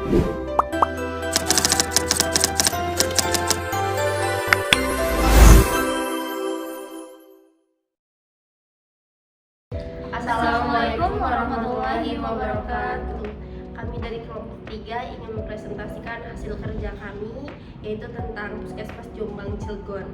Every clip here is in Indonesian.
Assalamualaikum warahmatullahi wabarakatuh. Kami dari kelompok 3 ingin mempresentasikan hasil kerja kami, yaitu tentang Puskesmas Jombang Cilegon.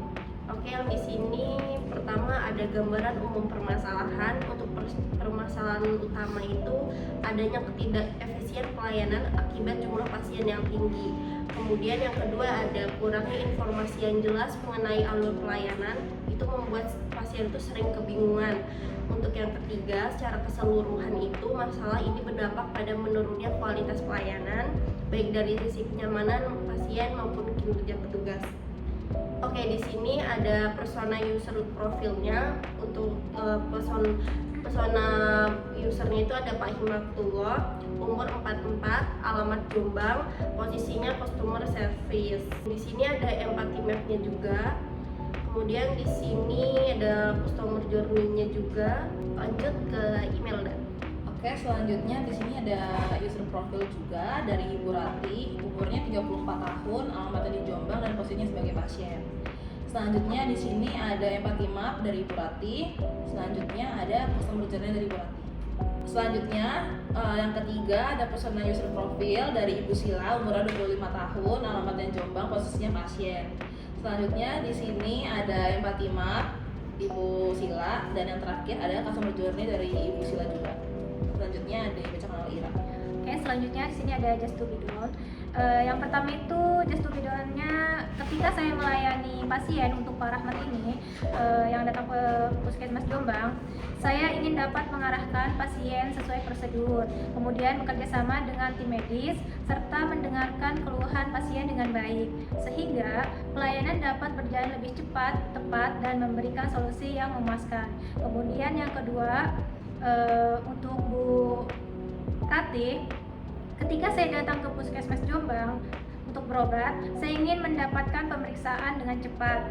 Oke, yang di sini pertama ada gambaran umum permasalahan. Untuk permasalahan utama itu adanya ketidakefisien pelayanan akibat jumlah pasien yang tinggi. Kemudian yang kedua ada kurangnya informasi yang jelas mengenai alur pelayanan, itu membuat pasien itu sering kebingungan. Untuk yang ketiga, secara keseluruhan itu masalah ini berdampak pada menurunnya kualitas pelayanan, baik dari sisi kenyamanan pasien maupun kinerja petugas. Oke, di sini ada persona user profilnya. Untuk persona usernya itu ada Pak Himatullah, umur 44, alamat Jombang, posisinya customer service. Di sini ada empathy map-nya juga. Kemudian di sini ada customer journey-nya juga. Lanjut ke email dan. Oke, selanjutnya di sini ada user profile juga dari Ibu Rati, umurnya 34 tahun, alamatnya di Jombang dan posisinya sebagai pasien. Selanjutnya di sini ada empathy map dari Ibu Rati. Selanjutnya ada customer journey dari Ibu Rati. Selanjutnya yang ketiga ada persona user profile dari Ibu Sila, umurnya 25 tahun, alamatnya Jombang, posisinya pasien. Selanjutnya di sini ada empathy map Ibu Sila, dan yang terakhir ada customer journey dari Ibu Sila juga. Selanjutnya ada baca kenal Ira. Oke, selanjutnya di sini ada Just to be done. Yang pertama itu Just to be done-nya ketika saya melayani pasien untuk Pak Rahmat ini yang datang ke Puskesmas Jombang, saya ingin dapat mengarahkan pasien sesuai prosedur, kemudian bekerja sama dengan tim medis serta mendengarkan keluhan pasien dengan baik sehingga pelayanan dapat berjalan lebih cepat, tepat dan memberikan solusi yang memuaskan. Kemudian yang kedua, untuk Bu Rati, ketika saya datang ke Puskesmas Jombang untuk berobat, saya ingin mendapatkan pemeriksaan dengan cepat,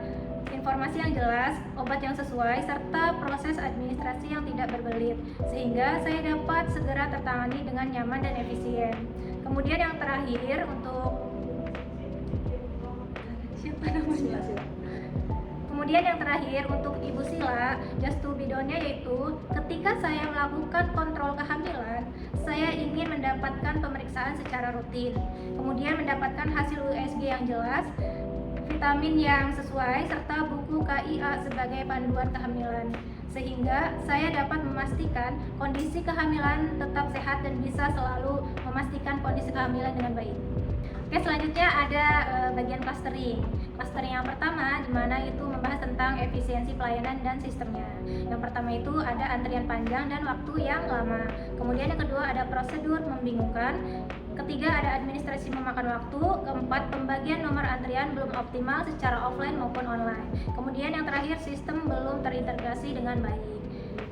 informasi yang jelas, obat yang sesuai, serta proses administrasi yang tidak berbelit, sehingga saya dapat segera tertangani dengan nyaman dan efisien. Kemudian yang terakhir untuk Kemudian yang terakhir untuk Ibu Sila, just to be done-nya yaitu ketika saya melakukan kontrol kehamilan, saya ingin mendapatkan pemeriksaan secara rutin, kemudian mendapatkan hasil USG yang jelas, vitamin yang sesuai, serta buku KIA sebagai panduan kehamilan, sehingga saya dapat memastikan kondisi kehamilan tetap sehat dan bisa selalu memastikan kondisi kehamilan dengan baik. Oke, selanjutnya ada bagian clustering. Clustering yang pertama di mana itu membahas tentang efisiensi pelayanan dan sistemnya. Yang pertama itu ada antrian panjang dan waktu yang lama. Kemudian yang kedua ada prosedur membingungkan. Ketiga ada administrasi memakan waktu. Keempat, pembagian nomor antrian belum optimal secara offline maupun online. Kemudian yang terakhir, sistem belum terintegrasi dengan baik.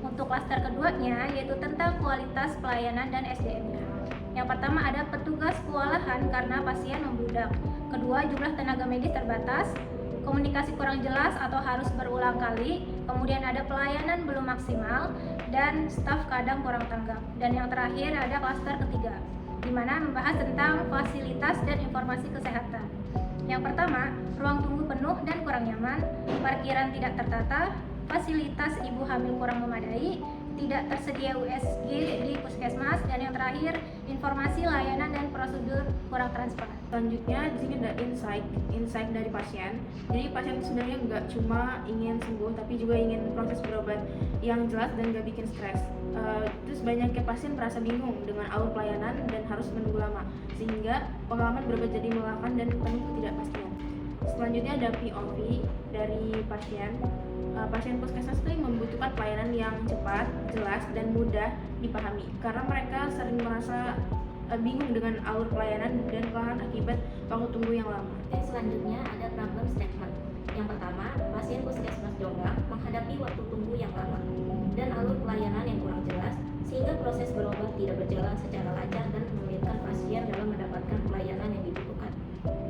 Untuk klaster keduanya yaitu tentang kualitas pelayanan dan SDM-nya. Yang pertama ada petugas kewalahan karena pasien membludak. Kedua, jumlah tenaga medis terbatas, komunikasi kurang jelas atau harus berulang kali. Kemudian ada pelayanan belum maksimal dan staf kadang kurang tanggap. Dan yang terakhir ada klaster ketiga, di mana membahas tentang fasilitas dan informasi kesehatan. Yang pertama, ruang tunggu penuh dan kurang nyaman, parkiran tidak tertata, fasilitas ibu hamil kurang memadai, tidak tersedia USG di puskesmas, dan yang terakhir informasi layanan dan prosedur kurang transparan. Selanjutnya di sini ada insight dari pasien. Jadi pasien sebenarnya nggak cuma ingin sembuh, tapi juga ingin proses berobat yang jelas dan nggak bikin stres. Terus banyaknya pasien merasa bingung dengan alur pelayanan dan harus menunggu lama, sehingga pengalaman berobat jadi melelahkan dan penuh ketidakpastian. Selanjutnya ada POV dari pasien. Pasien puskesmas itu membutuhkan pelayanan yang cepat, jelas, dan mudah dipahami karena mereka sering merasa bingung dengan alur pelayanan dan kelelahan akibat waktu tunggu yang lama. Selanjutnya ada problem statement. Yang pertama, pasien puskesmas Jombang menghadapi waktu tunggu yang lama dan alur pelayanan yang kurang jelas sehingga proses berobat tidak berjalan secara lancar dan menyulitkan pasien dalam mendapatkan pelayanan yang dibutuhkan.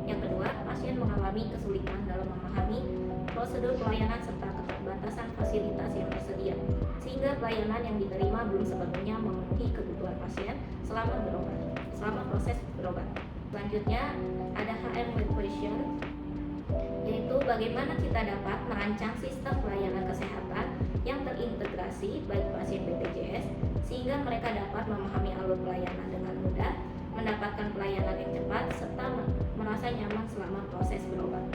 Yang kedua, pasien mengalami kesulitan dalam memahami prosedur pelayanan serta keterbatasan fasilitas yang tersedia, sehingga pelayanan yang diterima belum sepenuhnya memenuhi kebutuhan pasien selama proses berobat. Selanjutnya ada HM with question, yaitu bagaimana kita dapat merancang sistem pelayanan kesehatan yang terintegrasi bagi pasien BPJS sehingga mereka dapat memahami alur pelayanan dengan mudah, mendapatkan pelayanan yang cepat, serta merasa nyaman selama proses berobat.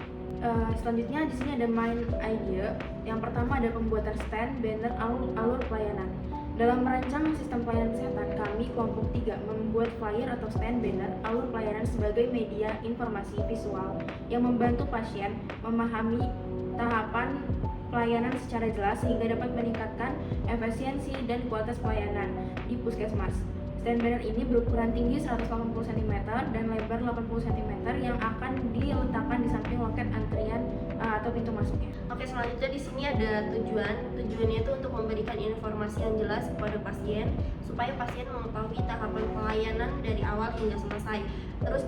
Selanjutnya di sini ada main idea. Yang pertama ada pembuatan stand, banner, alur pelayanan. Dalam merancang sistem pelayanan kesehatan, kami kelompok 3 membuat flyer atau stand banner alur pelayanan sebagai media informasi visual yang membantu pasien memahami tahapan pelayanan secara jelas sehingga dapat meningkatkan efisiensi dan kualitas pelayanan di puskesmas. Stand banner ini berukuran tinggi 180 cm dan lebar 80 cm yang akan diletakkan di samping loket antrian atau pintu masuknya. Oke, selanjutnya di sini ada tujuannya itu untuk memberikan informasi yang jelas kepada pasien supaya pasien mengetahui tahapan pelayanan dari awal hingga selesai. Terus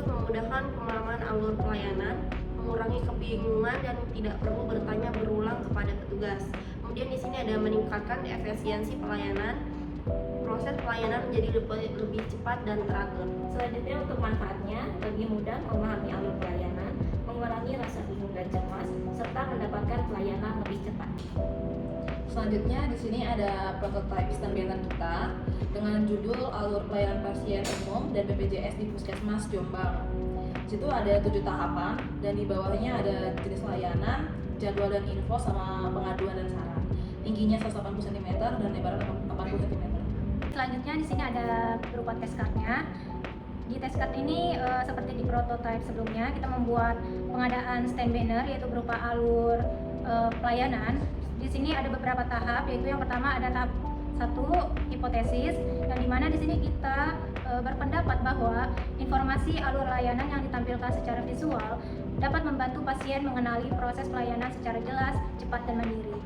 memudahkan pemahaman alur pelayanan, mengurangi kebingungan dan tidak perlu bertanya berulang kepada petugas. Kemudian di sini ada meningkatkan efisiensi pelayanan, proses pelayanan menjadi lebih cepat dan teratur. Selanjutnya untuk manfaatnya, lebih mudah memahami alur pelayanan, mengurangi rasa bingung dan cemas, serta mendapatkan pelayanan lebih cepat. Selanjutnya di sini ada prototype stand banner kita dengan judul alur pelayanan pasien umum dan BPJS di Puskesmas Jombang. Di situ ada 7 tahapan dan di bawahnya ada jenis layanan, jadwal dan info sama pengaduan dan saran. Tingginya 180 cm dan lebarnya 80 cm. Selanjutnya di sini ada berupa test card-nya. Di test card ini seperti di prototype sebelumnya, kita membuat pengadaan stand banner yaitu berupa alur pelayanan. Di sini ada beberapa tahap, yaitu yang pertama ada tahap 1 hipotesis, yang dimana di sini kita berpendapat bahwa informasi alur layanan yang ditampilkan secara visual dapat membantu pasien mengenali proses pelayanan secara jelas, cepat dan mandiri.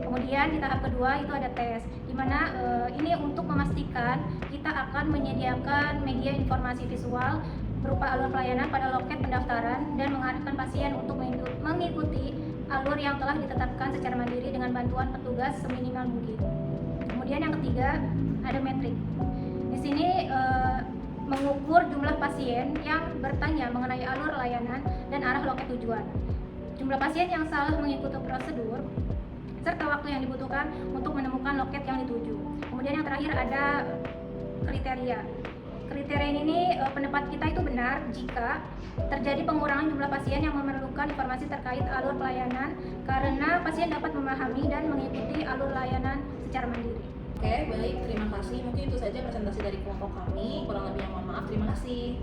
Kemudian di tahap kedua itu ada tes, di mana ini untuk memastikan kita akan menyediakan media informasi visual berupa alur pelayanan pada loket pendaftaran dan mengarahkan pasien untuk mengikuti alur yang telah ditetapkan secara mandiri dengan bantuan petugas seminimal mungkin. Kemudian yang ketiga ada metrik. Di sini mengukur jumlah pasien yang bertanya mengenai alur layanan dan arah loket tujuan. Jumlah pasien yang salah mengikuti prosedur serta waktu yang dibutuhkan untuk menemukan loket yang dituju. Kemudian yang terakhir ada kriteria. Kriteria ini pendapat kita itu benar jika terjadi pengurangan jumlah pasien yang memerlukan informasi terkait alur pelayanan karena pasien dapat memahami dan mengikuti alur layanan secara mandiri. Oke, baik, terima kasih. Mungkin itu saja presentasi dari kelompok kami. Kurang lebihnya mohon maaf. Terima kasih.